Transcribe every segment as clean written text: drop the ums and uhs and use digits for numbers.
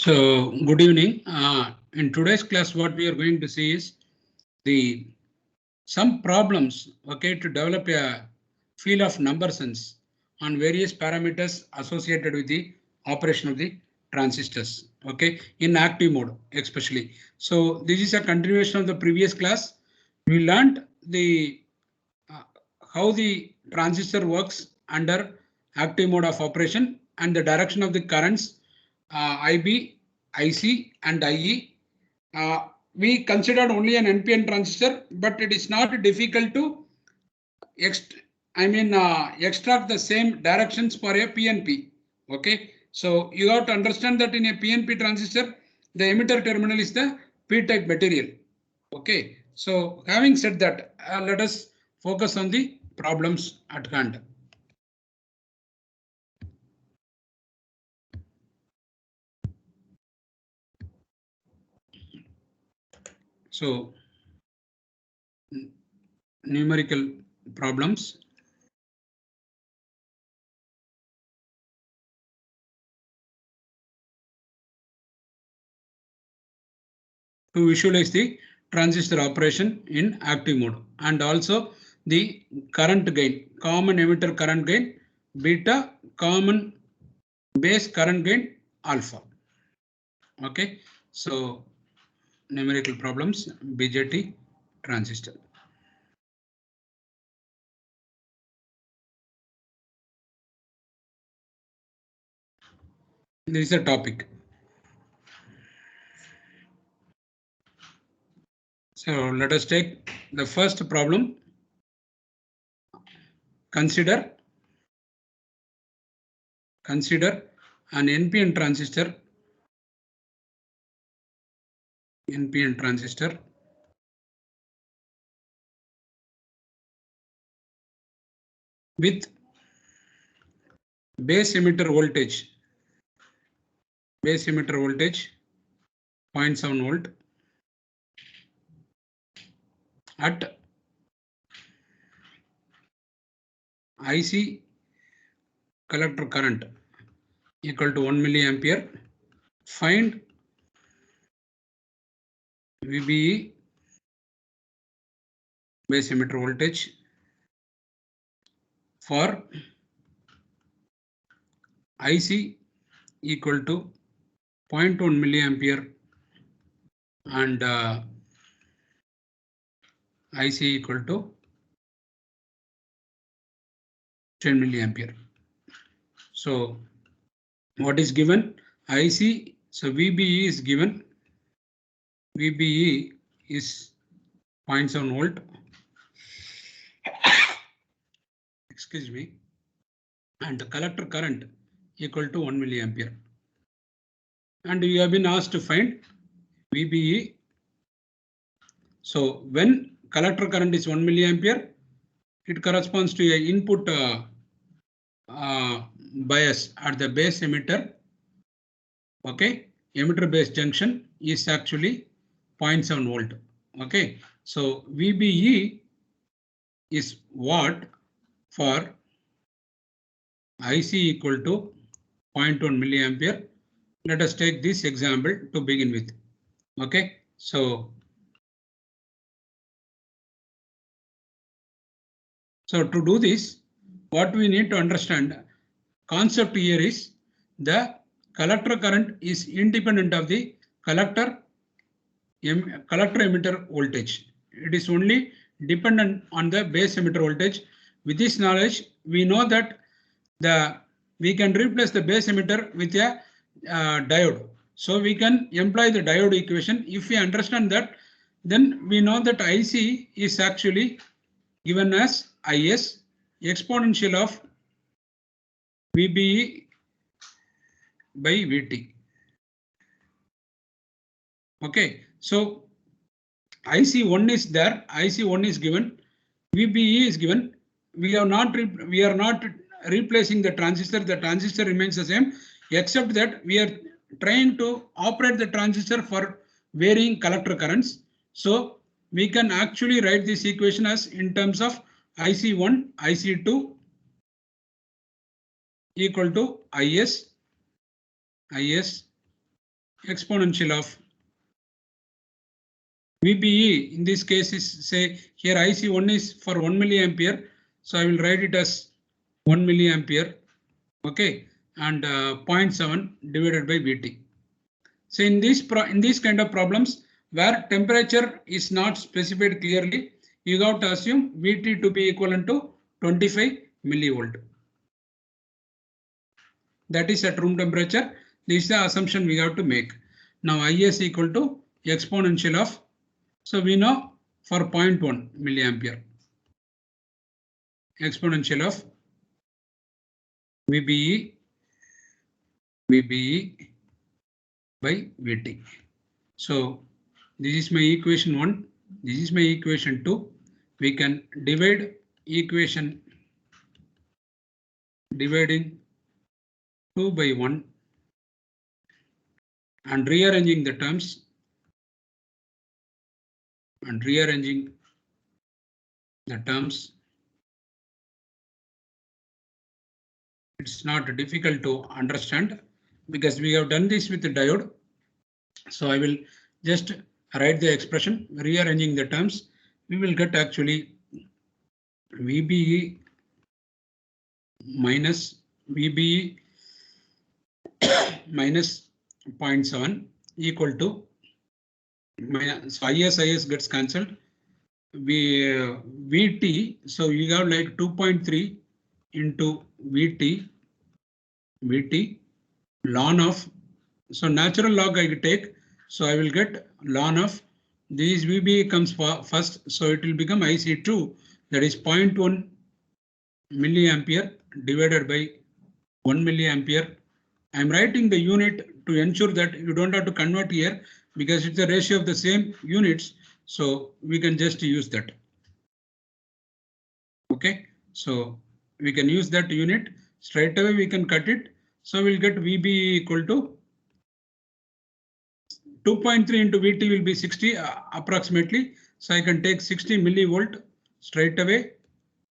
So, good evening. In today's class, what we are going to see is some problems, okay, to develop a field of number sense on various parameters associated with the operation of the transistors, okay, in active mode especially. So, this is a continuation of the previous class. We learned how the transistor works under active mode of operation and the direction of the currents IB, IC and IE. We considered only an NPN transistor, but it is not difficult to extract the same directions for a PNP. Okay, so you have to understand that in a PNP transistor, the emitter terminal is the P-type material. Okay, so having said that, let us focus on the problems at hand. So, numerical problems. To visualize the transistor operation in active mode and also the current gain, common emitter current gain, beta, common base current gain, alpha. Okay, so numerical problems, BJT transistor. This is a topic. So let us take the first problem. Consider an NPN transistor with base emitter voltage 0.7 volt at IC collector current equal to 1 milliampere. Find VBE base emitter voltage for IC equal to 0.1 milliampere and IC equal to 10 milliampere. So what is given? IC, so VBE is given. VBE is 0.7 volt. Excuse me. And the collector current equal to 1 milliampere. And you have been asked to find VBE. So when collector current is 1 milliampere, it corresponds to a input bias at the base emitter. Okay, emitter base junction is actually 0.7 volt. Okay, so VBE is what for IC equal to 0.1 milliampere. Let us take this example to begin with. Okay, so to do this, what we need to understand concept here is the collector current is independent of the collector emitter voltage. It is only dependent on the base emitter voltage. With this knowledge, we know that we can replace the base emitter with a diode. So we can employ the diode equation. If we understand that, then we know that IC is actually given as IS exponential of VBE by VT. Okay, so IC1 is there, IC1 is given, VBE is given. We are not replacing the transistor remains the same, except that we are trying to operate the transistor for varying collector currents. So we can actually write this equation as in terms of IC1, IC2 equal to IS exponential of VBE. In this case is, say here IC1 is for 1 milliampere. So I will write it as 1 milliampere. Okay, and 0.7 divided by VT. So in these kind of problems where temperature is not specified clearly, you have to assume VT to be equivalent to 25 millivolt. That is at room temperature. This is the assumption we have to make. Now IS equal to exponential of, so we know for 0.1 milliampere, exponential of VBE by VT. So this is my equation 1. This is my equation 2. We can divide equation dividing 2 by 1 and rearranging the terms It's not difficult to understand because we have done this with the diode. So I will just write the expression, rearranging the terms. We will get actually VBE minus VBE minus 0.7 equal to minus, so IS gets cancelled. VT, so you have like 2.3 into VT ln of, so natural log I take, so I will get ln of these VB comes first, so it will become IC2, that is 0.1 milliampere divided by 1 milliampere. I'm writing the unit to ensure that you don't have to convert here because it's a ratio of the same units, so we can just use that. Okay, so we can use that unit straight away, we can cut it. So we'll get VB equal to 2.3 into VT will be 60 approximately. So I can take 60 millivolt straight away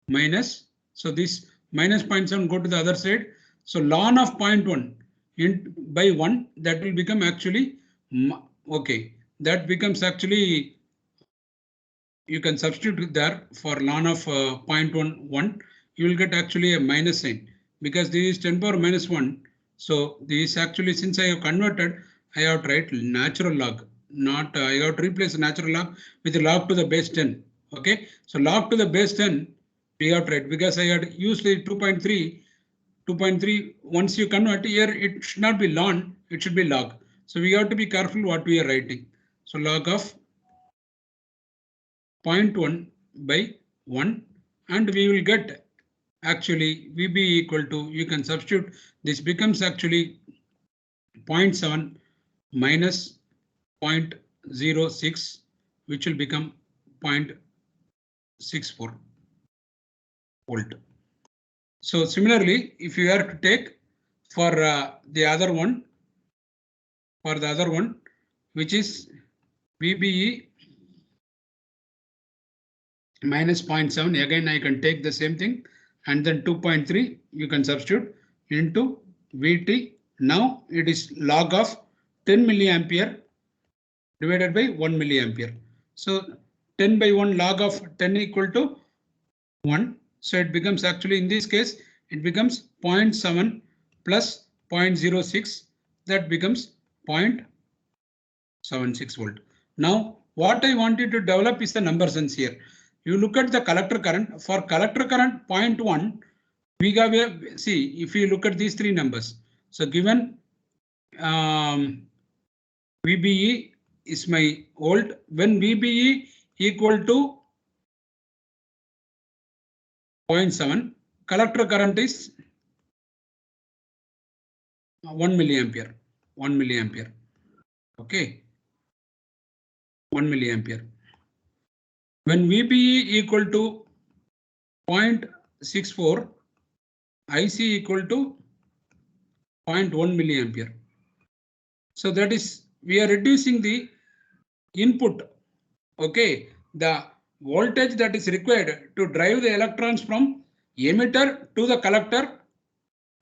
minus. So this minus 0.7 go to the other side. So ln of 0.1 by 1, that will become actually, okay, that becomes actually, you can substitute there for ln of 0.11, you will get actually a minus sign because this is 10 power minus 1. So this actually, since I have converted, I have to write natural log, not I have to replace natural log with log to the base 10. Okay, so log to the base 10 we have to write because I had used the 2.3. Once you convert here, it should not be ln, it should be log. So we have to be careful what we are writing. So log of 0.1 by 1, and we will get actually VB equal to, you can substitute, this becomes actually 0.7 minus 0.06, which will become 0.64 volt. So similarly, if you are to take for the other one, which is VBE minus 0.7, again I can take the same thing, and then 2.3 you can substitute into VT. Now it is log of 10 milliampere divided by 1 milliampere. So 10 by 1 log of 10 equal to 1. So it becomes actually, in this case, it becomes 0.7 plus 0.06, that becomes 0.76 volt. Now what I wanted to develop is the number sense here. You look at the collector current. For collector current 0.1, we have a, see if you look at these three numbers. So given VBE is my volt, when VBE equal to 0.7, collector current is 1 milliampere. Okay, 1 milliampere. When VBE equal to 0.64, IC equal to 0.1 milliampere. So that is, we are reducing the input. Okay, the voltage that is required to drive the electrons from emitter to the collector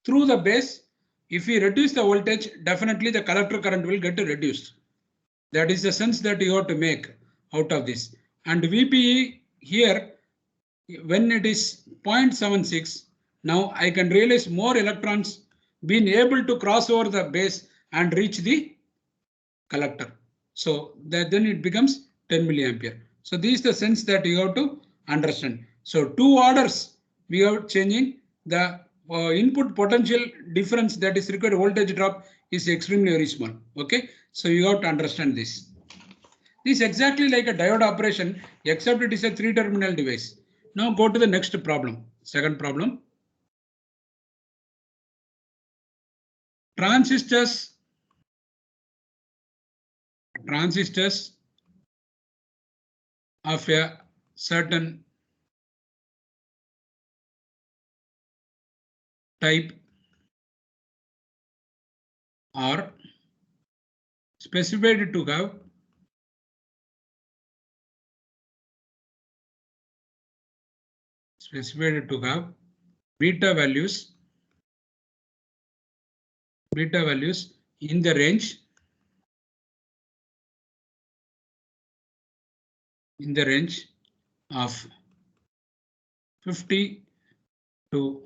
through the base, if we reduce the voltage, definitely the collector current will get reduced. That is the sense that you have to make out of this. And VPE here, when it is 0.76, now I can realize more electrons being able to cross over the base and reach the collector. So that then it becomes 10 milliampere. So this is the sense that you have to understand. So 2 orders we are changing. The input potential difference, that is required voltage drop, is extremely very small. Okay, so you have to understand this. This is exactly like a diode operation, except it is a 3-terminal device. Now go to the next problem. Second problem. Transistors of a certain type are specified to have beta values in the range of 50 to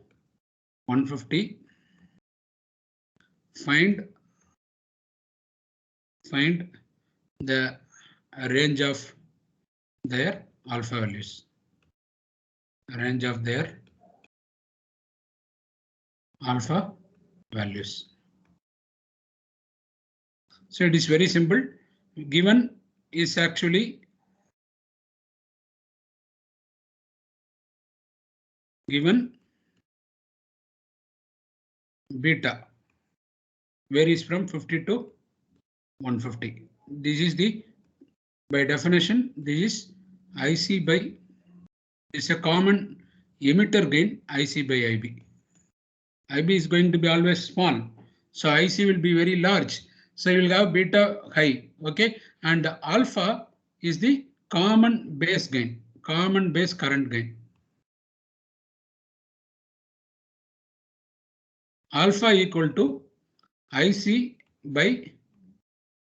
150. Find the range of their alpha values. So it is very simple. Given is actually given beta varies from 50 to 150. This is the, by definition, this is IC by, is a common emitter gain, IC by IB. IB is going to be always small, so IC will be very large. So you will have beta high, okay, and alpha is the common base gain, common base current gain. Alpha equal to IC by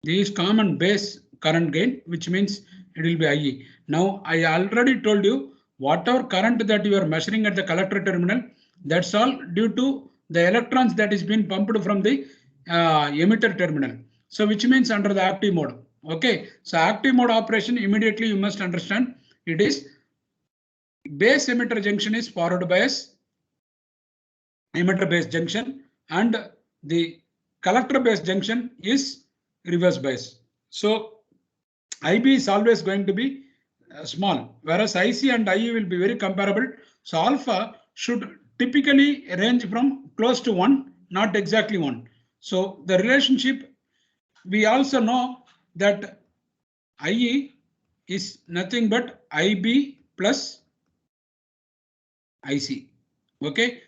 this common base current gain, which means it will be IE. Now I already told you whatever current that you are measuring at the collector terminal, that's all due to the electrons that is being pumped from the emitter terminal. So which means under the active mode. Okay, so active mode operation, immediately you must understand it is base emitter junction is forward bias, emitter base junction, and the collector base junction is reverse bias. So IB is always going to be small, whereas IC and IE will be very comparable. So alpha should typically range from close to 1, not exactly 1. So the relationship, we also know that IE is nothing but IB plus IC. Okay,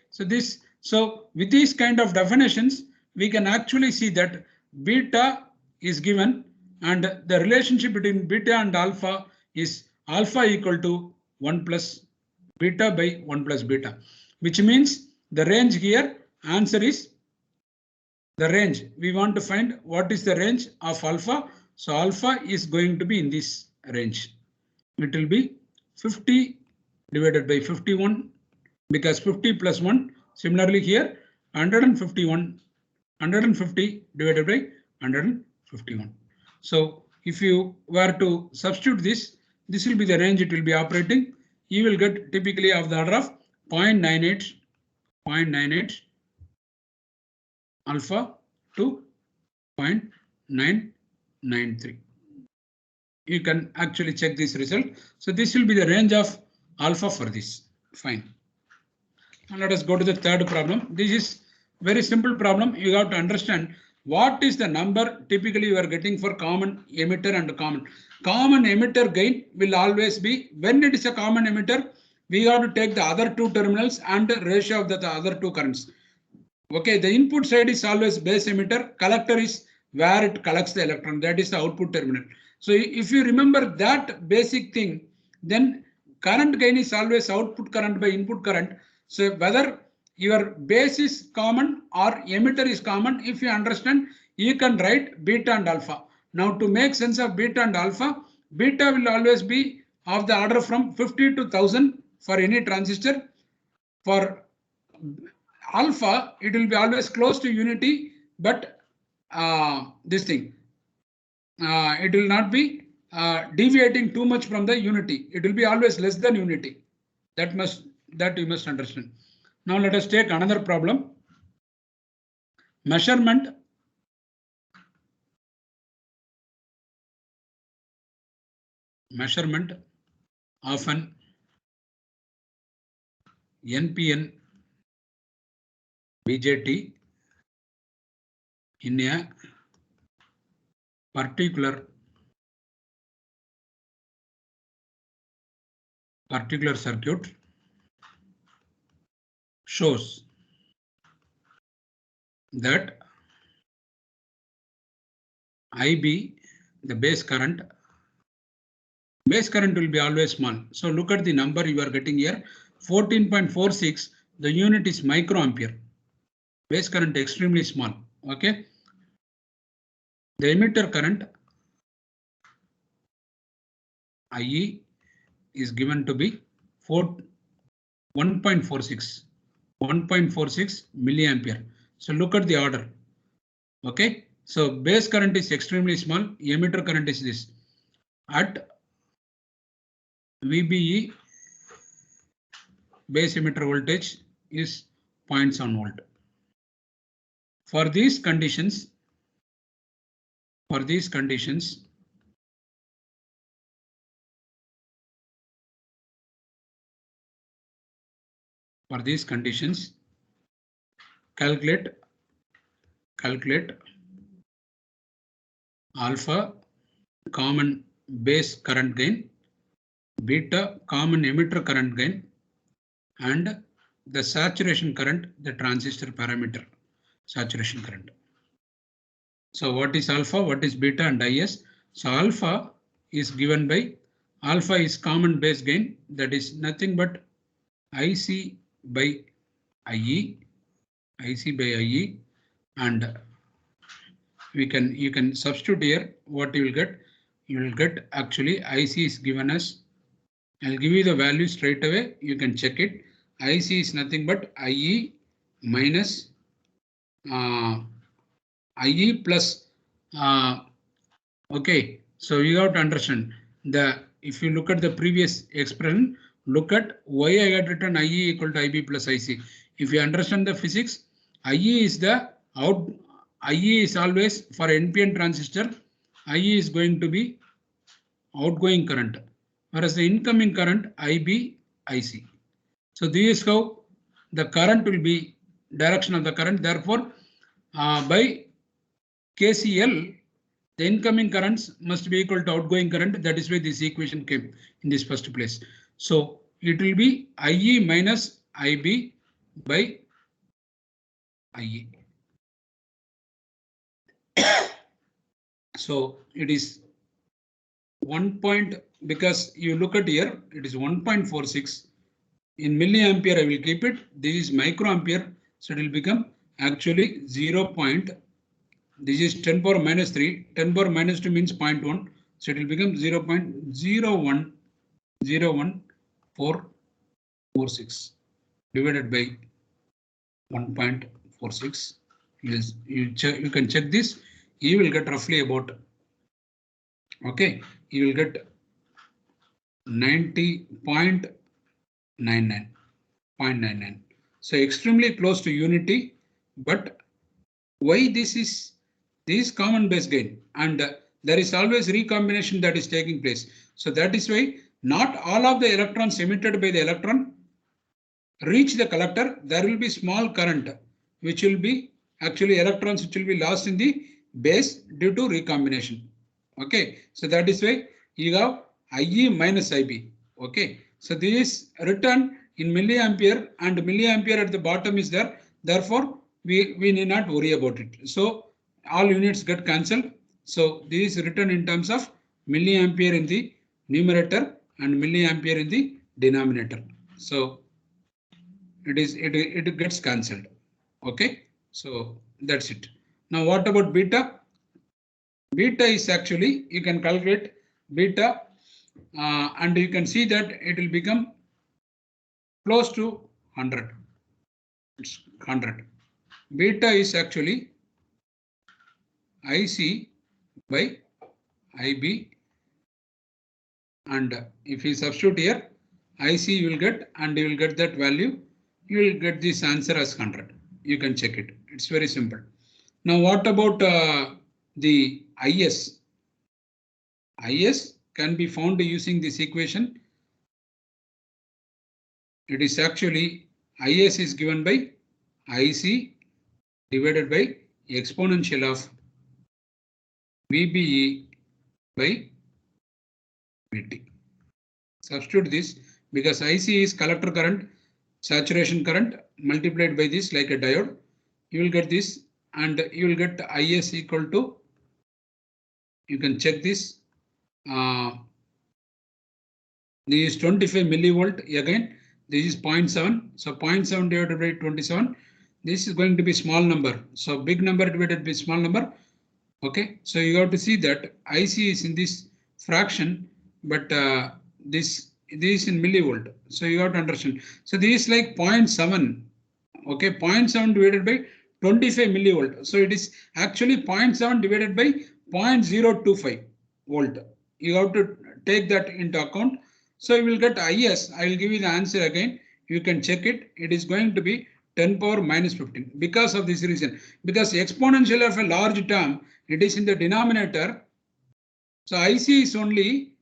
so with these kind of definitions, we can actually see that beta is given and the relationship between beta and alpha is alpha equal to 1 plus beta by 1 plus beta, which means the range here, answer is the range. We want to find what is the range of alpha. So alpha is going to be in this range. It will be 50 divided by 51, because 50 plus 1, similarly here 150 divided by 151. So if you were to substitute this will be the range it will be operating. You will get typically of the order of 0.98 alpha to 0.993. You can actually check this result. So this will be the range of alpha for this. Fine. Now let us go to the third problem. This is very simple problem. You have to understand what is the number typically you are getting for common emitter and common. Common emitter gain will always be, when it is a common emitter, we have to take the other two terminals and the ratio of the other two currents. Okay, the input side is always base emitter, collector is where it collects the electron, that is the output terminal. So if you remember that basic thing, then current gain is always output current by input current. So whether your base is common or emitter is common. If you understand, you can write beta and alpha. Now to make sense of beta and alpha, beta will always be of the order from 50 to 1000 for any transistor. For alpha, it will be always close to unity, but this thing, it will not be deviating too much from the unity. It will be always less than unity. That you must understand. Now let us take another problem. Measurement of an NPN BJT in a particular circuit shows that IB, the base current will be always small. So look at the number you are getting here, 14.46. The unit is microampere. Base current extremely small. Okay. The emitter current IE is given to be 1.46 milliampere. So look at the order. Okay. So base current is extremely small. Emitter current is this. At VBE, base emitter voltage is 0.7 volt. For these conditions, calculate alpha common base current gain, beta common emitter current gain, and the saturation current, the transistor parameter, saturation current. So what is alpha, what is beta and IS? So alpha is given by, alpha is common base gain, that is nothing but IC by IE, and you can substitute here. What you will get? You will get actually IC is given as, I'll give you the value straight away. You can check it. IC is nothing but IE minus IE plus. Okay, so you have to understand if you look at the previous expression, look at why I had written IE equal to IB plus IC. If you understand the physics, IE is IE is always for NPN transistor. IE is going to be outgoing current, whereas the incoming current IB IC. So this is how the current will be, direction of the current. Therefore, by KCL, the incoming currents must be equal to outgoing current. That is why this equation came in this first place. So it will be IE minus IB by IE. So it is 1. Because you look at here, it is 1.46 in milliampere. I will keep it. This is microampere, so it will become actually 0. This is 10 power minus 3. 10 power minus 2 means 0.1. So it will become 0.0101446 divided by 1.46. Yes, you can check this. You will get roughly about, okay, you will get 90.99. So extremely close to unity. But why this is common base gain, and there is always recombination that is taking place. So that is why not all of the electrons emitted by the electron reach the collector. There will be small current which will be actually electrons which will be lost in the base due to recombination. Okay, so that is why you have IE minus IB. Okay, so this is written in milliampere, and milliampere at the bottom is there. Therefore, we need not worry about it. So all units get cancelled. So this is written in terms of milliampere in the numerator and milliampere in the denominator. So it gets cancelled. Okay, so that's it. Now what about beta? Beta is actually, you can calculate beta and you can see that it will become close to 100. It's 100. Beta is actually IC by IB, and if you substitute here IC, you will get, and you will get that value. You will get this answer as 100. You can check it. It's very simple. Now what about the IS? IS can be found using this equation. It is actually IS is given by IC divided by exponential of VBE by VT. Substitute this because IC is collector current, saturation current multiplied by this like a diode. You will get this, and you will get IS equal to, you can check this. This is 25 millivolt again. This is 0.7. So 0.7 divided by 27. This is going to be small number. So big number divided by small number. Okay. So you have to see that IC is in this fraction, but this is in millivolt. So you have to understand. So this is like 0.7. Okay, 0.7 divided by 25 millivolt. So it is actually 0.7 divided by 0.025 volt. You have to take that into account. So you will get IS. I will give you the answer again. You can check it. It is going to be 10 power minus 15 because of this reason. Because exponential of a large term, it is in the denominator. So IC is only,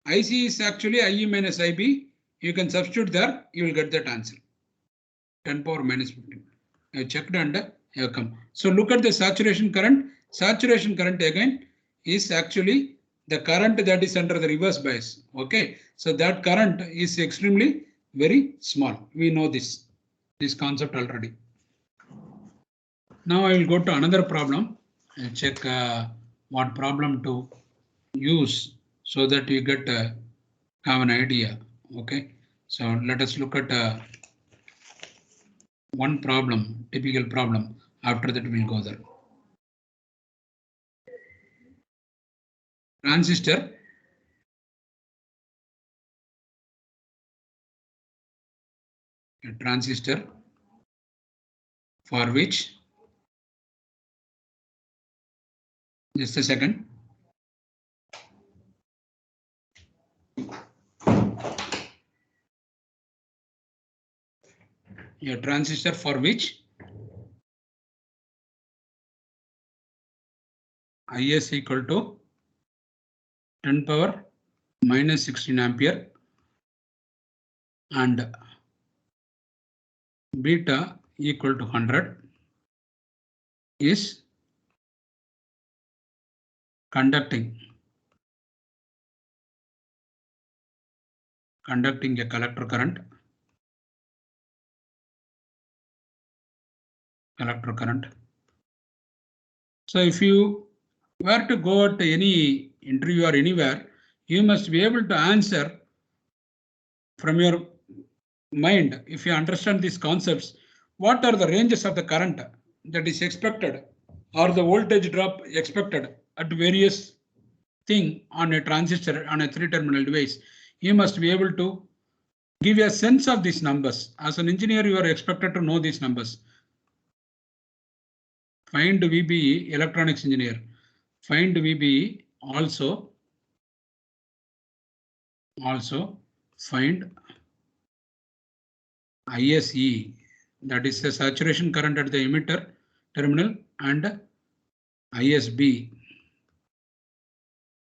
IC is actually IE minus IB. You can substitute there. You will get that answer. 10 power minus 15. I checked and have come. So look at the saturation current. Saturation current again is actually the current that is under the reverse bias. Okay, so that current is extremely very small. We know this concept already. Now I will go to another problem and check what problem to use so that you get have an idea. Okay, so let us look at one problem, typical problem. After that we'll go there. Transistor for which, just a second. A transistor for which IS equal to 10 power minus 16 ampere and beta equal to 100 is conducting a collector current. So if you were to go at any interview or anywhere, you must be able to answer from your mind. If you understand these concepts, what are the ranges of the current that is expected or the voltage drop expected at various thing on a transistor, on a 3-terminal device, you must be able to give a sense of these numbers. As an engineer, you are expected to know these numbers. Find VBE, electronics engineer. Find VBE, also find ISE, that is the saturation current at the emitter terminal, and ISB,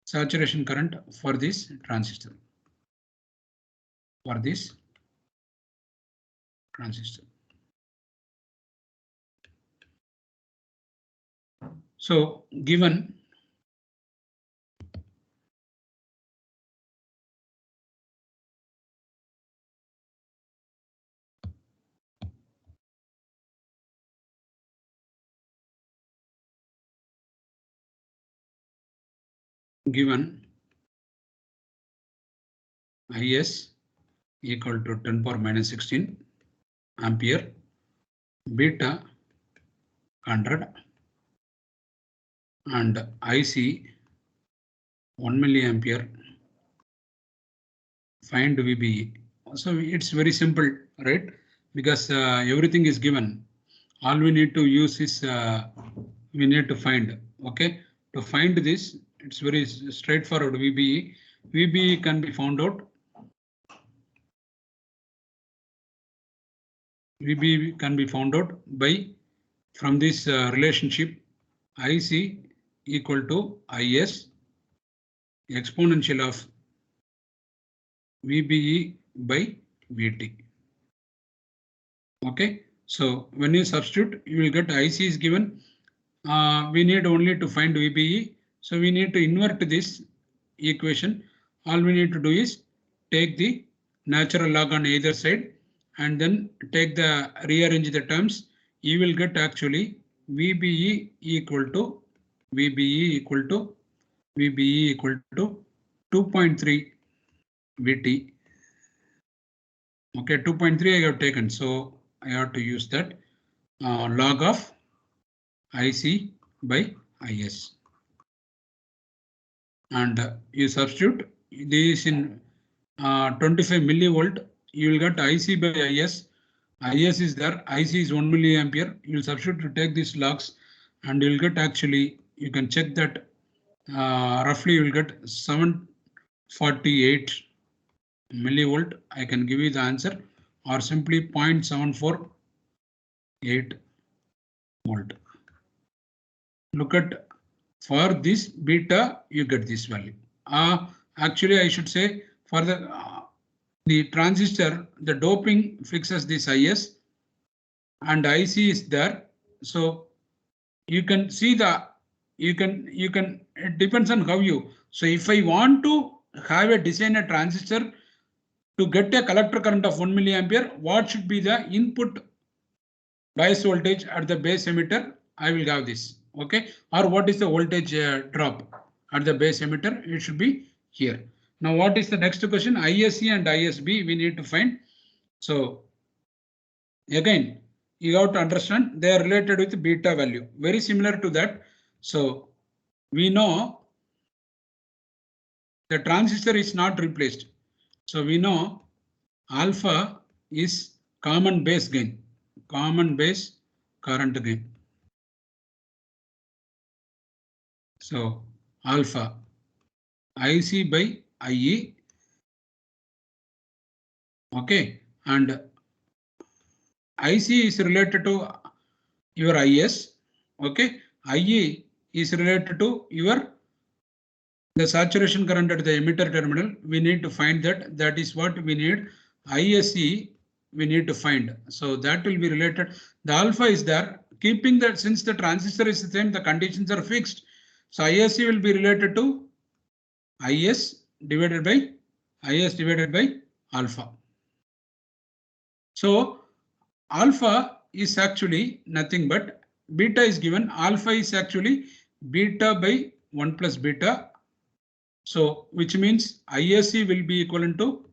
saturation current for this transistor. So given IS equal to 10 power minus 16 ampere, beta 100, and IC 1 milliampere. Find VBE. So it's very simple, right? Because everything is given. All we need to use is we need to find. Okay, to find this, it's very straightforward. VBE. VBE can be found out. VBE can be found out by from this relationship IC equal to IS exponential of VBE by VT. Okay, so when you substitute, you will get IC is given. We need only to find VBE. So we need to invert this equation. All we need to do is take the natural log on either side and then take the rearrange the terms. You will get actually VBE equal to 2.3 VT. Okay, 2.3 I have taken, so I have to use that log of IC by IS. And you substitute this in 25 millivolt, you will get IC by IS. IS is there, IC is 1 milliampere. You will substitute to take these logs and you will get actually, you can check that roughly you will get 748 millivolt. I can give you the answer, or simply 0.748 volt. Look at for this beta, you get this value. Actually, I should say for the transistor, the doping fixes this IS and IC is there. So you can see it depends on how you. So if I want to have a design a transistor to get a collector current of 1 milliampere, what should be the input bias voltage at the base emitter? I will have this. Okay, or what is the voltage drop at the base emitter? It should be here. Now, what is the next question? ISC and ISB we need to find. So again, you have to understand they are related with beta value, very similar to that. So we know the transistor is not replaced. So we know alpha is common base gain, common base current gain. So alpha IC by IE. Okay, and IC is related to your IS. Okay, IE is related to your the saturation current at the emitter terminal. We need to find that. That is what we need. ISC we need to find. So that will be related. The alpha is there. Keeping that, since the transistor is the same, the conditions are fixed. So ISC will be related to IS divided by alpha. So alpha is actually nothing but beta is given. Alpha is actually beta by 1 plus beta. So which means ISC will be equivalent to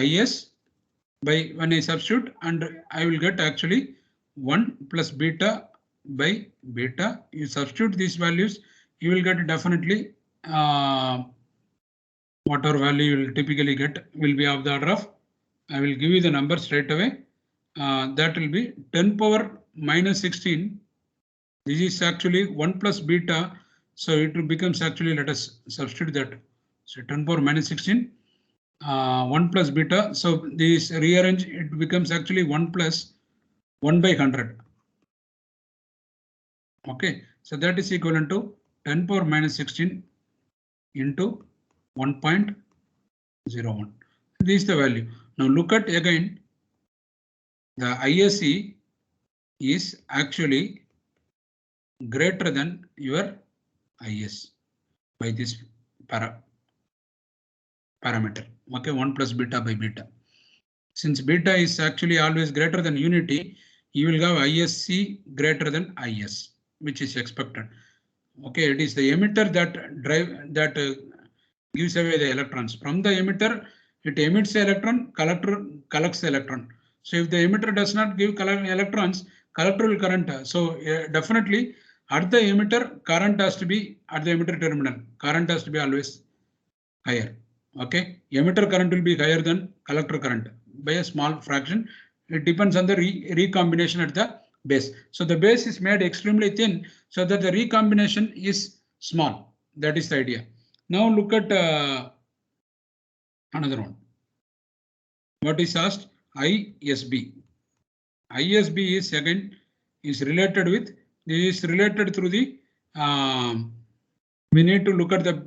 IS by when I substitute, and I will get actually 1 plus beta by beta. You substitute these values, you will get definitely whatever value you will typically get will be of the order of, I will give you the number straight away. That will be 10 power minus 16. This is actually 1 plus beta. So it becomes actually, let us substitute that. So 10 power minus 16, 1 plus beta. So this rearrange, it becomes actually 1 plus 1 by 100. Okay, so that is equivalent to 10 power minus 16 into 1.01. This is the value. Now look at again, the ISC is actually greater than your IS by this parameter. Okay, 1 plus beta by beta. Since beta is actually always greater than unity, you will have ISC greater than IS, which is expected. Okay, it is the emitter that gives away the electrons. From the emitter, it emits the electron, collector collects the electron. So if the emitter does not give electrons, collector will current. So definitely at the emitter, current has to be at the emitter terminal. Current has to be always higher. Okay, emitter current will be higher than collector current by a small fraction. It depends on the recombination at the base. So the base is made extremely thin so that the recombination is small. That is the idea. Now look at another one. What is asked? ISB. ISB is again is related with, this is related through the we need to look at the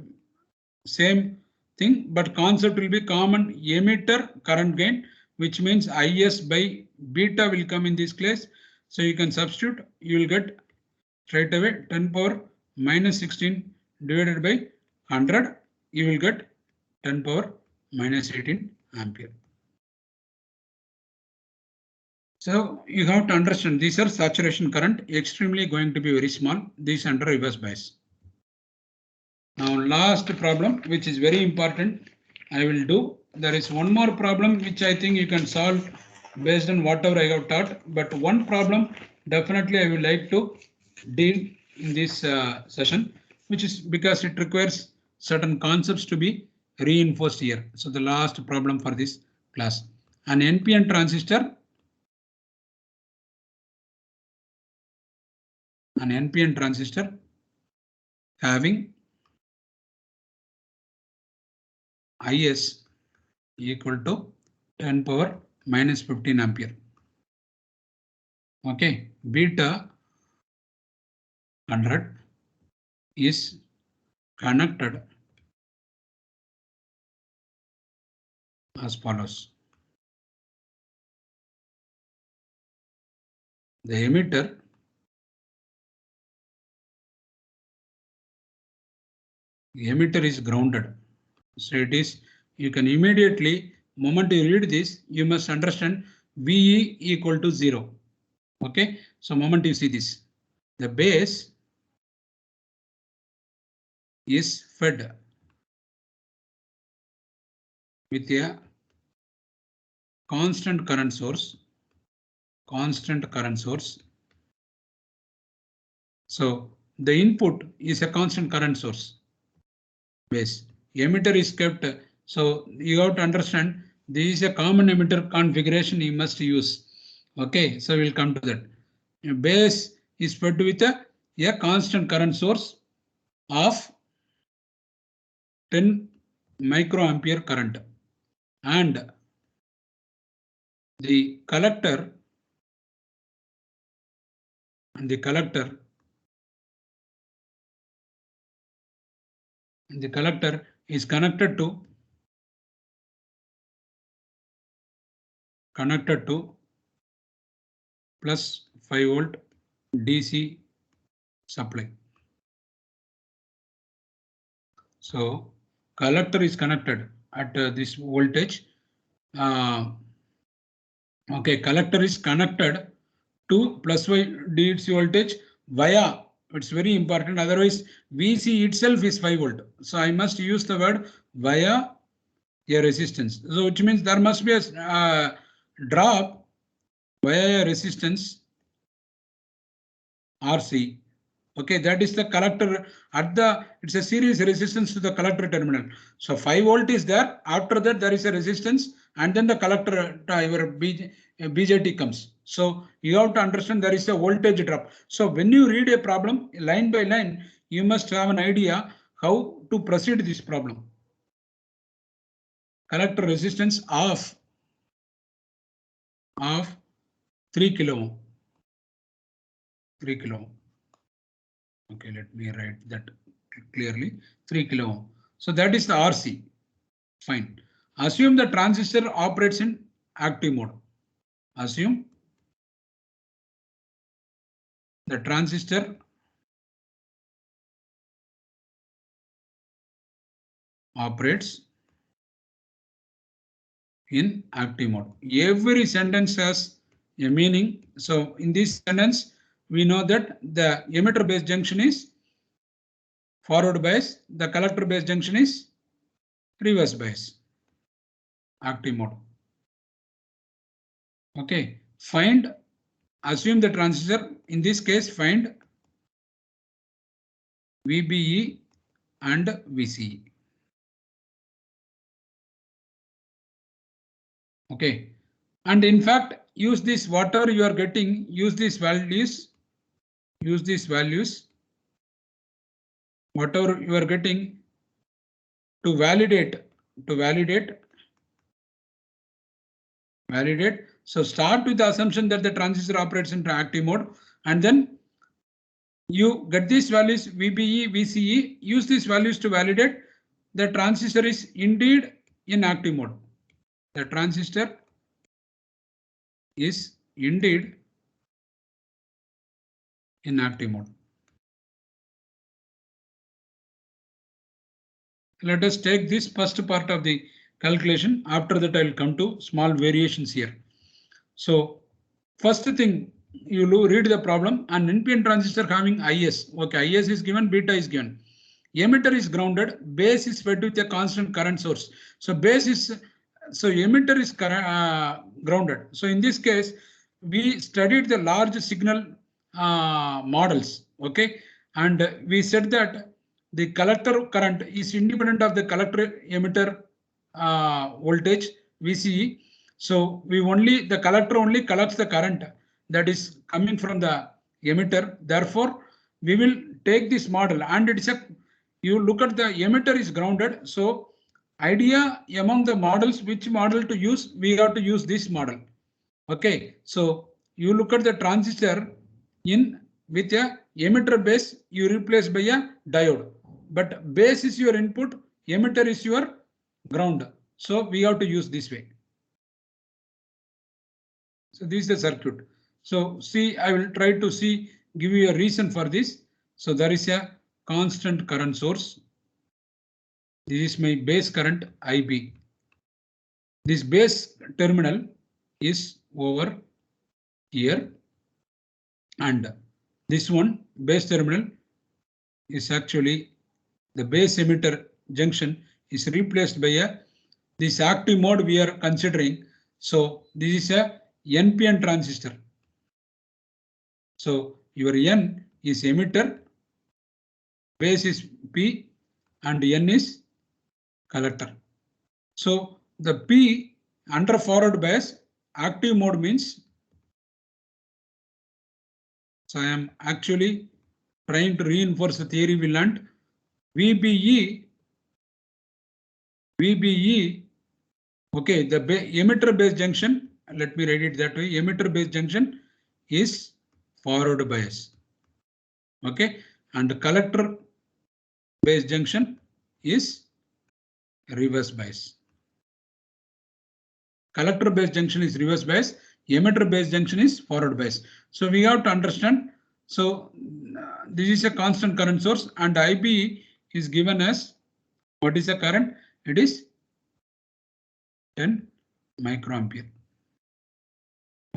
same thing, but concept will be common emitter current gain, which means IS by beta will come in this case. So you can substitute, you will get straight away 10 power minus 16 divided by 100, you will get 10 power minus 18 ampere. So you have to understand these are saturation current, extremely going to be very small. These under reverse bias. Now last problem, which is very important, I will do. There is one more problem which I think you can solve based on whatever I have taught. But one problem definitely I would like to deal in this session, which is because it requires certain concepts to be reinforced here. So the last problem for this class, an NPN transistor. An NPN transistor having IS equal to 10 power minus 15 ampere. Okay, beta 100 is connected as follows. The emitter is grounded. So it is, you can immediately, moment you read this, you must understand VE equal to 0. Okay, so moment you see this, the base is fed with a constant current source. So the input is a constant current source. Base emitter is kept. So you have to understand this is a common emitter configuration you must use. Okay, so we'll come to that. Base is fed with a constant current source of 10 microampere current, and the collector is connected to plus 5 volt DC supply. So collector is connected at this voltage. Okay, collector is connected to plus 5 DC voltage via, it's very important, otherwise VC itself is 5 volt. So I must use the word via a resistance. So which means there must be a drop via a resistance RC. Okay, that is the collector at the, it's a series resistance to the collector terminal. So 5 volt is there. After that, there is a resistance, and then the collector your BJT comes. So you have to understand there is a voltage drop. So when you read a problem line by line, you must have an idea how to proceed this problem. Collector resistance of 3 kilo ohm. 3 kilo ohm. Okay, let me write that clearly. 3 kilo ohm. So that is the RC. Fine. Assume the transistor operates in active mode. Assume the transistor operates in active mode. Every sentence has a meaning. So in this sentence, we know that the emitter base junction is forward bias, the collector base junction is reverse bias. active mode. Okay, find, assume the transistor, in this case find VBE and VCE. Okay, and in fact use this, whatever you are getting, use these values, whatever you are getting to validate. So start with the assumption that the transistor operates in active mode, and then you get these values VBE, VCE, use these values to validate the transistor is indeed in active mode. The transistor is indeed in active mode. Let us take this first part of the calculation. After that, I will come to small variations here. So first thing, you read the problem. An NPN transistor having IS. Okay, IS is given, beta is given. Emitter is grounded, base is fed with a constant current source. So base is, so emitter is grounded. So in this case, we studied the large signal models. Okay, and we said that the collector current is independent of the collector emitter voltage VCE. So the collector only collects the current that is coming from the emitter. Therefore, we will take this model, and it's a, you look at the emitter is grounded. So idea among the models, which model to use, we have to use this model. Okay, so you look at the transistor in with a emitter base, you replace by a diode, but base is your input, emitter is your ground. So we have to use this way. So this is the circuit. So see, I will try to give you a reason for this. So there is a constant current source. This is my base current IB. This base terminal is over here, and this one base terminal is actually the base emitter junction is replaced by this active mode we are considering. So this is a NPN transistor. So your N is emitter, base is P, and N is collector. So the P under forward bias active mode means, so I am actually trying to reinforce the theory we learned. VBE, okay, the emitter base junction, let me write it that way, emitter base junction is forward bias. Okay, and the collector base junction is reverse bias. Collector base junction is reverse bias, emitter base junction is forward bias. So we have to understand. So this is a constant current source, and IB is given as, what is the current? It is 10 microampere.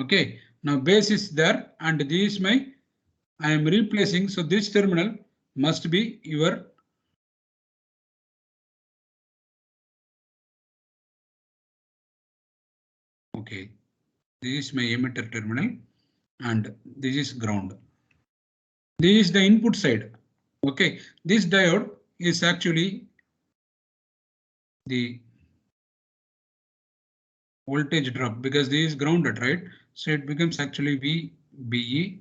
Okay, now base is there, and this is my, I am replacing. So this terminal must be your okay. This is my emitter terminal, and this is ground. This is the input side. Okay, this diode is actually the voltage drop because this is grounded, right? So it becomes actually VBE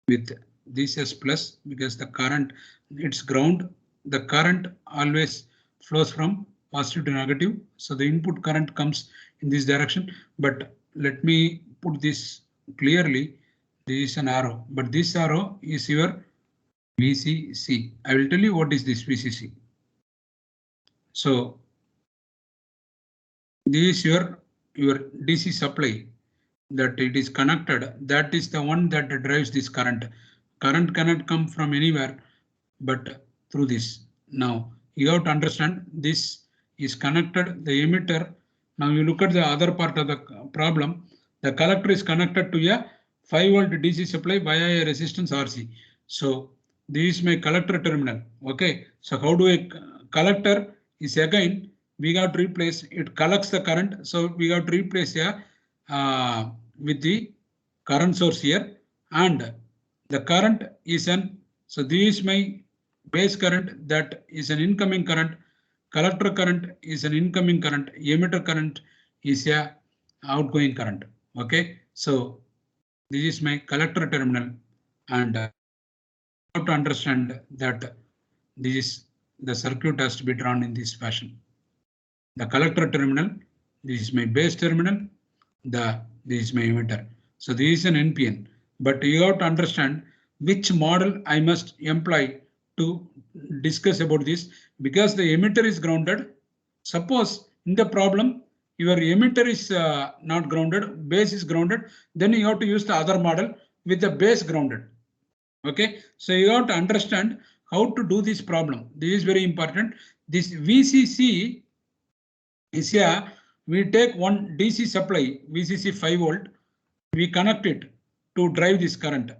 with this S plus, because the current, it's ground. The current always flows from positive to negative. So the input current comes in this direction. But let me put this clearly. This is an arrow, but this arrow is your VCC. I will tell you what is this VCC. So this is your DC supply that it is connected. That is the one that drives this current. Current cannot come from anywhere but through this. Now you have to understand this is connected, the emitter. Now you look at the other part of the problem. The collector is connected to a 5 volt DC supply via a resistance RC. So this is my collector terminal. Okay, so how do I, collector is again we got to replace, it collects the current. So we got to replace here with the current source here, and the current is an, so this is my base current, that is an incoming current, collector current is an incoming current, emitter current is a outgoing current. Okay, so this is my collector terminal, and have to understand that this is the circuit has to be drawn in this fashion. The collector terminal, this is my base terminal, this is my emitter. So this is an NPN, but you have to understand which model I must employ to discuss about this, because the emitter is grounded. Suppose in the problem your emitter is not grounded, base is grounded, then you have to use the other model with the base grounded. Okay, so you have to understand how to do this problem. This is very important. This VCC is here. We take one DC supply, VCC 5 volt, we connect it to drive this current.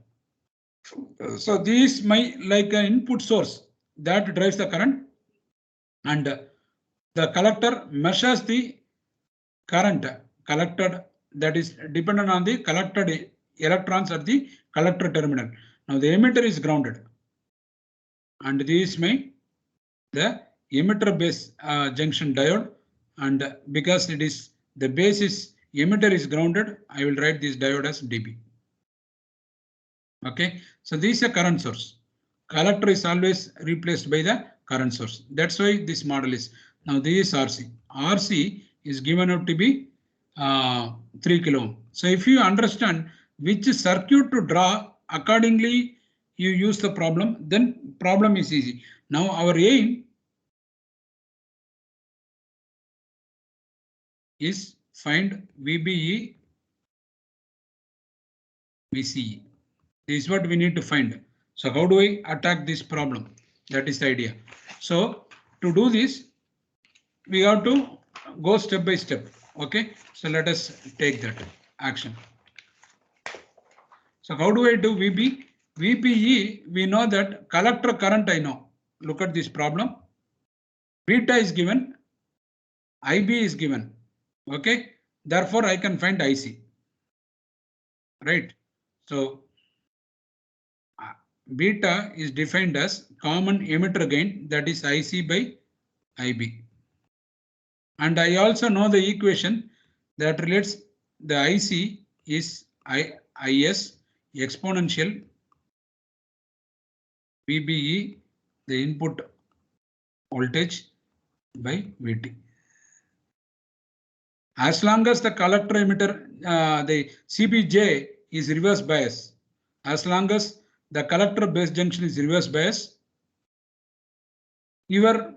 So this my like an input source that drives the current, and the collector measures the current collected, that is dependent on the collected electrons at the collector terminal. Now the emitter is grounded, and this is my the emitter base junction diode, and because it is the base is emitter is grounded, I will write this diode as dB. Okay, so this is a current source. Collector is always replaced by the current source. That's why this model is. Now this is RC. RC is given out to be 3 kilo ohm. So if you understand which circuit to draw, accordingly you use the problem, then problem is easy. Now our aim is find VBE, VCE. This is what we need to find. So how do I attack this problem? That is the idea. So to do this, we have to go step by step. Okay, so let us take that action. So how do I do VB? VBE, we know that collector current I know. Look at this problem. Beta is given, IB is given. Okay, therefore I can find IC. Right. So beta is defined as common emitter gain, that is IC by IB. And I also know the equation that relates the IC is IS exponential VBE, the input voltage, by VT. As long as the collector emitter, the CBJ is reverse bias, as long as the collector base junction is reverse bias, your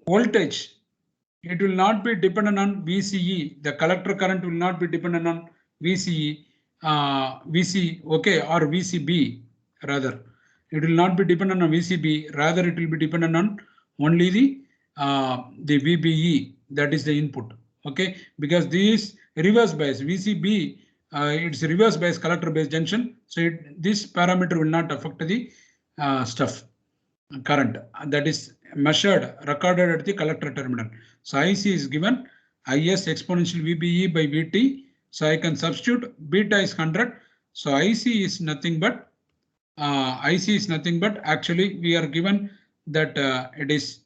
voltage, it will not be dependent on VCE. The collector current will not be dependent on VCE, VC, okay, or VCB rather. It will not be dependent on VCB. Rather, it will be dependent on only the VBE, that is the input. Okay, because this reverse bias VCB, it's reverse bias collector base junction. So this parameter will not affect the stuff current that is measured, recorded at the collector terminal. So IC is given IS exponential VBE by VT. So I can substitute beta is 100. So IC is nothing but actually we are given that it is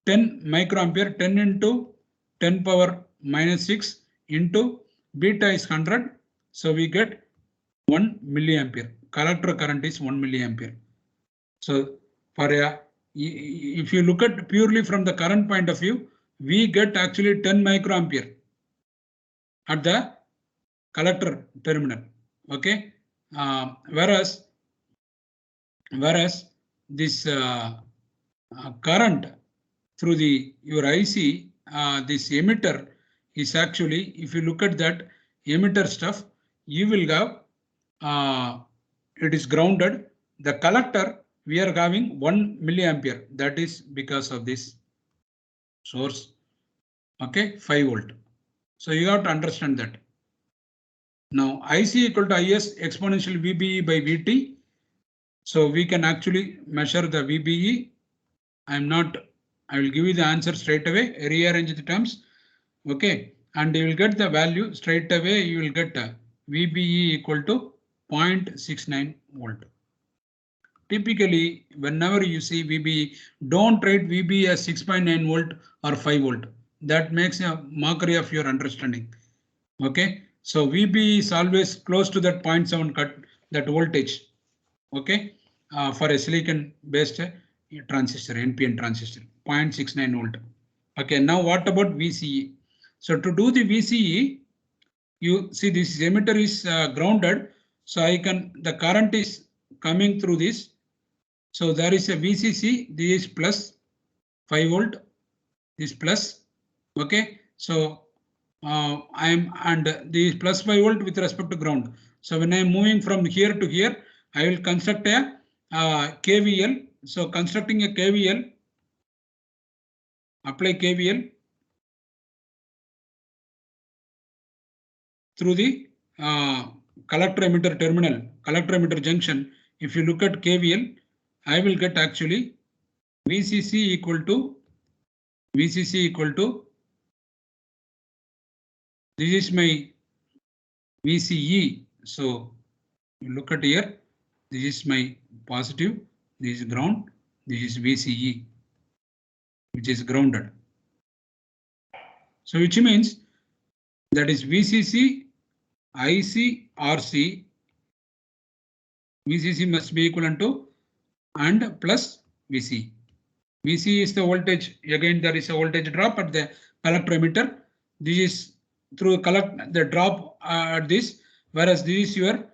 10 microampere, 10 into 10 power minus 6 into beta is 100. So we get 1 milliampere. Collector current is 1 milliampere. So for a, if you look at purely from the current point of view, we get actually 10 microampere at the collector terminal. Okay, whereas this current through the your IC, this emitter is actually, if you look at that emitter stuff, you will have it is grounded. The collector we are having 1 milliampere, that is because of this source. Okay, 5 volt. So you have to understand that. Now IC equal to IS exponential VBE by VT. So we can actually measure the VBE. I'm not I will give you the answer straight away, rearrange the terms. Okay, and you will get the value straight away. You will get VBE equal to 0.69 volt. Typically, whenever you see VBE, don't write VBE as 6.9 volt or 5 volt. That makes a mockery of your understanding. Okay, so VBE is always close to that 0.7 cut, that voltage. Okay, for a silicon based transistor, NPN transistor, 0.69 volt. Okay, now what about VCE? So to do the VCE, you see this emitter is grounded, so the current is coming through this. So there is a VCC, this is plus 5 volt, this plus. Okay, so this plus 5 volt with respect to ground. So when I am moving from here to here, I will construct a KVL. So constructing a KVL, apply KVL through the collector emitter terminal, collector emitter junction. If you look at KVL, I will get actually VCC equal to this is my VCE. So you look at here, this is my positive, this is ground, this is VCE, which is grounded. So which means that is VCC, IC, RC. VCC must be equivalent to and plus VC. VC is the voltage. Again, there is a voltage drop at the collector emitter. This is through the drop at this, whereas this is your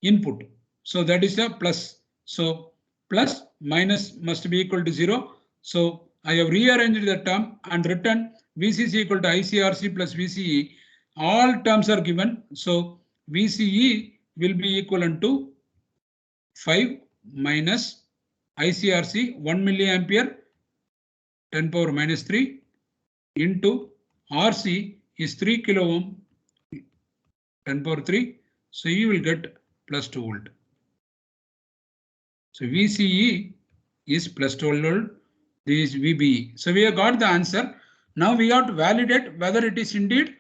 input. So that is a plus. So plus minus must be equal to 0. So I have rearranged the term and written VCC equal to ICRC plus VCE. All terms are given. So VCE will be equivalent to 5 minus ICRC 1 milliampere 10 power minus 3 into RC is 3 kilo ohm 10 power 3. So you will get plus 2 volt. So VCE is plus 12 volt. This is VBE. So we have got the answer. Now we have to validate whether it is indeed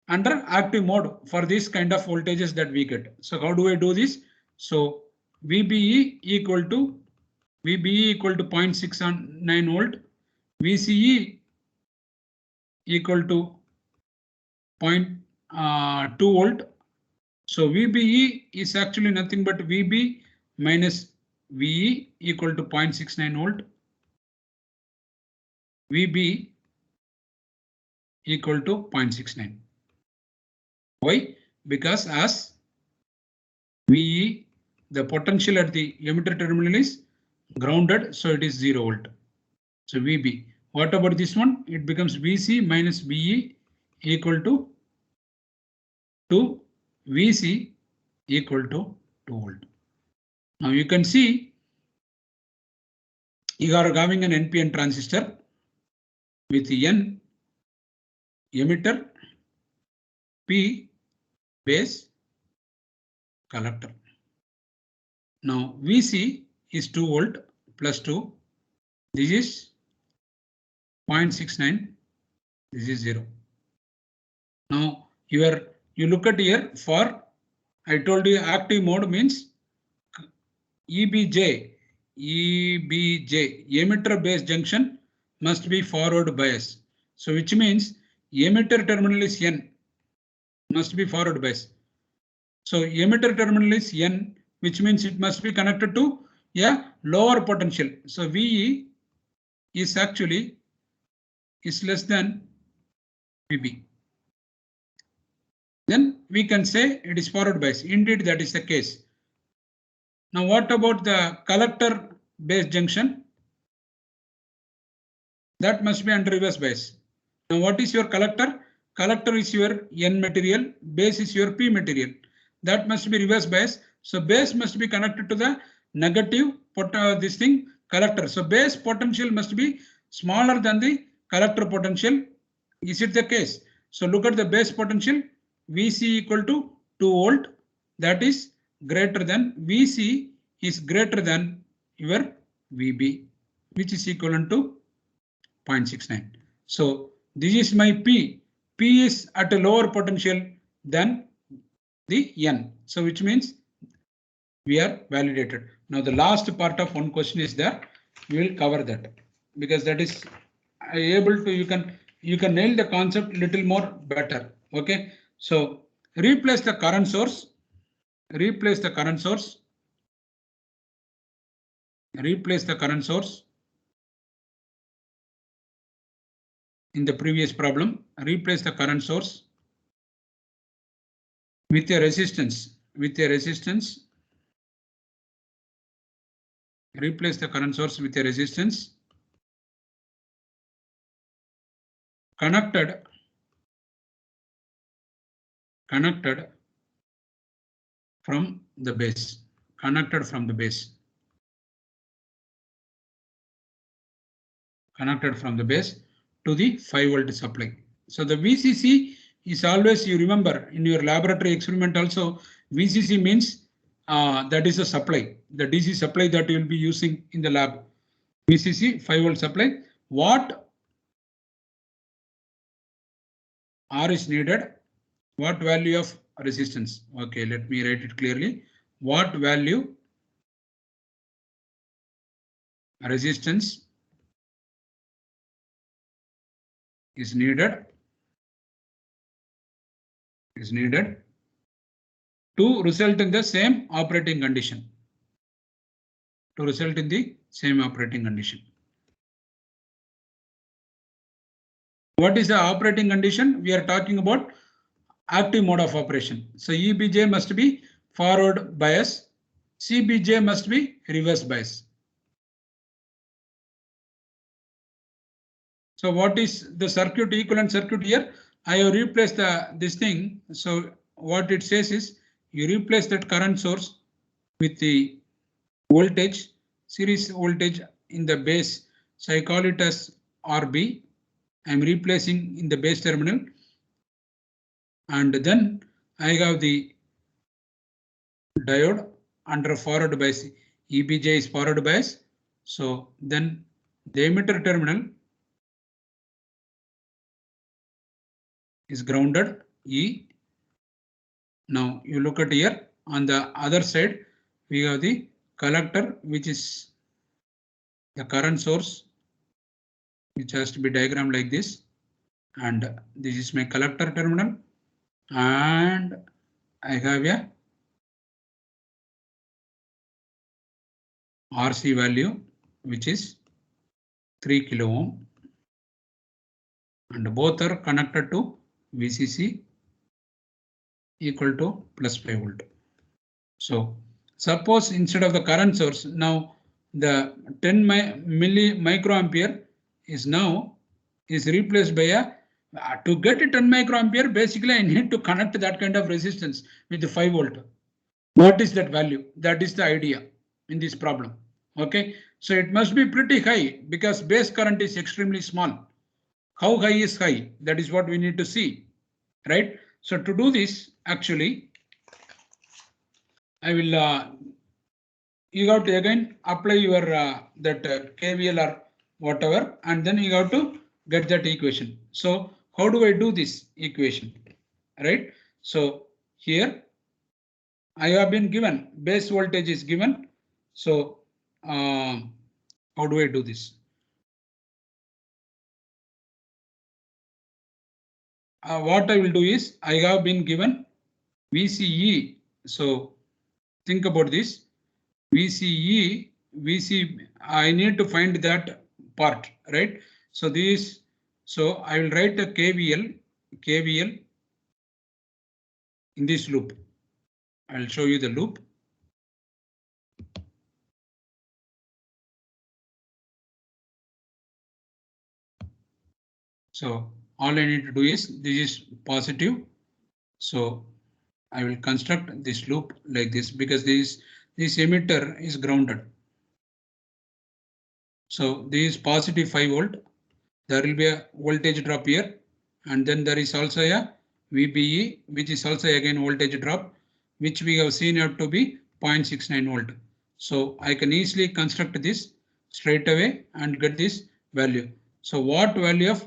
under active mode for this kind of voltages that we get. So how do I do this? So VBE equal to 0.69 volt. VCE equal to 0.2 volt. So VBE is actually nothing but VB minus VE equal to 0.69 volt. VB equal to 0.69. Why? Because as VE, the potential at the emitter terminal is grounded, so it is 0 volt. So VB. What about this one? It becomes VC minus VE equal to 2 VC equal to 2 volt. Now you can see you are having an NPN transistor with N emitter, P base, collector. Now VC is 2 volt plus 2. This is 0.69. This is 0. Now you look at here for, I told you active mode means EBJ, emitter base junction must be forward bias. So which means emitter terminal is N, must be forward bias. So emitter terminal is N, which means it must be connected to a lower potential. So VE is actually less than VB. Then we can say it is forward bias. Indeed, that is the case. Now what about the collector base junction? That must be under reverse bias. Now what is your collector? Collector is your N material, base is your P material. That must be reverse bias. So base must be connected to the negative collector. So base potential must be smaller than the collector potential. Is it the case? So look at the base potential. VC equal to 2 volt. That is greater than VC is greater than your VB, which is equivalent to 0.69. So this is my P. P is at a lower potential than the N. So which means we are validated. Now the last part of one question is there. We will cover that because that is able to, you can nail the concept little more better. Okay. So replace the current source. Replace the current source. Replace the current source. In the previous problem, replace the current source with a resistance. With a resistance. Replace the current source with a resistance connected from the base. Connected from the base. Connected from the base to the 5 volt supply. So the VCC is always, you remember in your laboratory experiment also, VCC means that is a supply, the DC supply that you will be using in the lab. VCC 5 volt supply. What R is needed? What value of resistance? Okay, let me write it clearly. What value resistance is needed to result in the same operating condition. To result in the same operating condition. What is the operating condition? We are talking about active mode of operation. So EBJ must be forward bias. CBJ must be reverse bias. So what is the circuit, equivalent circuit here? I have replaced this thing. So what it says is you replace that current source with the voltage, series voltage in the base. So I call it as RB. I'm replacing in the base terminal. And then I have the diode under forward bias. EBJ is forward bias. So then the emitter terminal is grounded E. Now you look at here on the other side, we have the collector, which is the current source, which has to be diagrammed like this. And this is my collector terminal. And I have a RC value, which is 3 kilo ohm. And both are connected to VCC equal to plus 5 volt. So suppose instead of the current source, now the 10 microampere is now replaced by a, to get a 10 microampere, basically I need to connect that kind of resistance with the 5 volt. What is that value? That is the idea in this problem. Okay, so it must be pretty high because base current is extremely small. How high is high? That is what we need to see, right? So to do this, actually, I will, you have to again apply your that KVL or whatever, and then you have to get that equation. So how do I do this equation, right? So here I have been given base voltage is given. So how do I do this? What I will do is I have been given VCE. So think about this. VCE, I need to find that part, right? So this, so I will write a KVL in this loop. I'll show you the loop. So all I need to do is this is positive. So I will construct this loop like this because this emitter is grounded. So this is positive 5 volt. There will be a voltage drop here, and then there is also a VBE, which is also again voltage drop, which we have seen out to be 0.69 volt. So I can easily construct this straight away and get this value. So what value of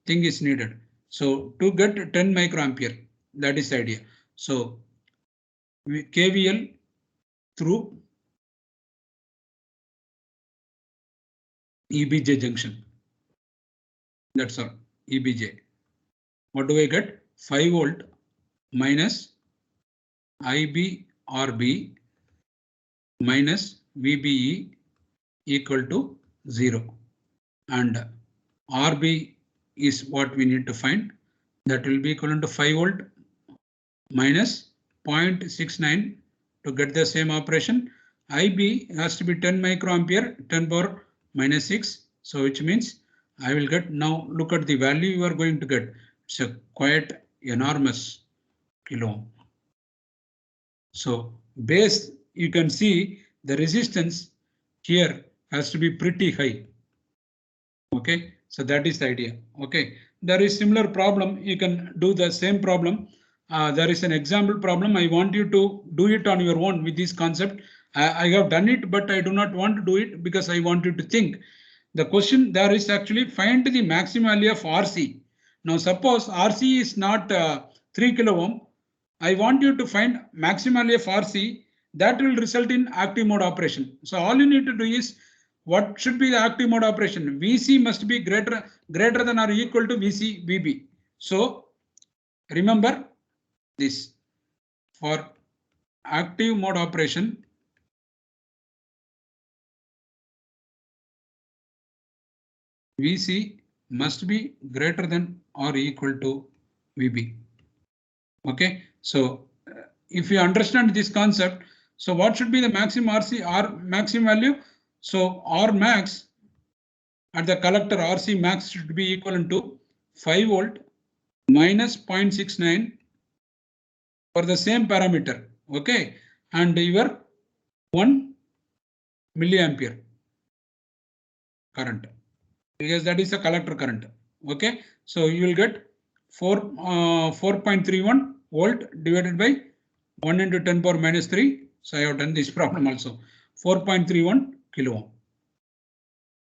thing is needed? So to get 10 microampere, that is the idea. So KVL through EBJ junction. That's all. EBJ. What do I get? 5 volt minus IB RB minus VBE equal to 0. And RB is what we need to find. That will be equivalent to 5 volt minus 0.69 to get the same operation. IB has to be 10 microampere, 10 power minus 6. So which means I will get, now look at the value you are going to get. It's a quite enormous kilo ohm. So base, you can see the resistance here has to be pretty high. Okay, so that is the idea. Okay, there is similar problem. You can do the same problem. There is an example problem. I want you to do it on your own with this concept. I have done it, but I do not want to do it because I want you to think. The question there is actually find the maximum value of RC. Now suppose RC is not 3 kilo ohm. I want you to find maximum value of RC that will result in active mode operation. So all you need to do is what should be the active mode operation? VC must be greater than or equal to VC VB. So remember this, for active mode operation, VC must be greater than or equal to VB. Okay, so if you understand this concept, so what should be the maximum RC or maximum value? So R max at the collector RC max should be equivalent to 5 volt minus 0.69 for the same parameter. Okay, and your 1 milliampere current, because that is the collector current. Okay, so you will get 4.31 volt divided by 1 into 10 power minus 3. So I have done this problem also. 4.31 kilo ohm.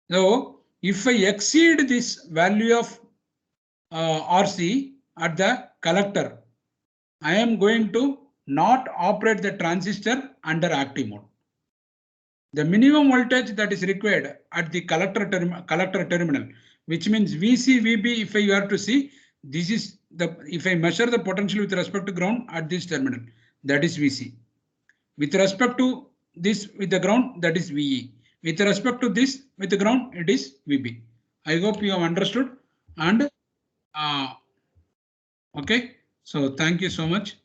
So if I exceed this value of RC at the collector, I am going to not operate the transistor under active mode. The minimum voltage that is required at the collector terminal, which means VC, VB, if I were to see, this is the, if I measure the potential with respect to ground at this terminal, that is VC. With respect to this with the ground, that is VE. With respect to this with the ground, it is VB. I hope you have understood. And okay, so thank you so much.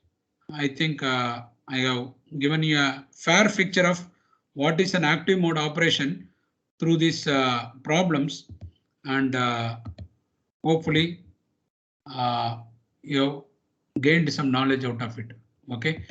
I think I have given you a fair picture of what is an active mode operation through these problems, and hopefully you have gained some knowledge out of it. Okay.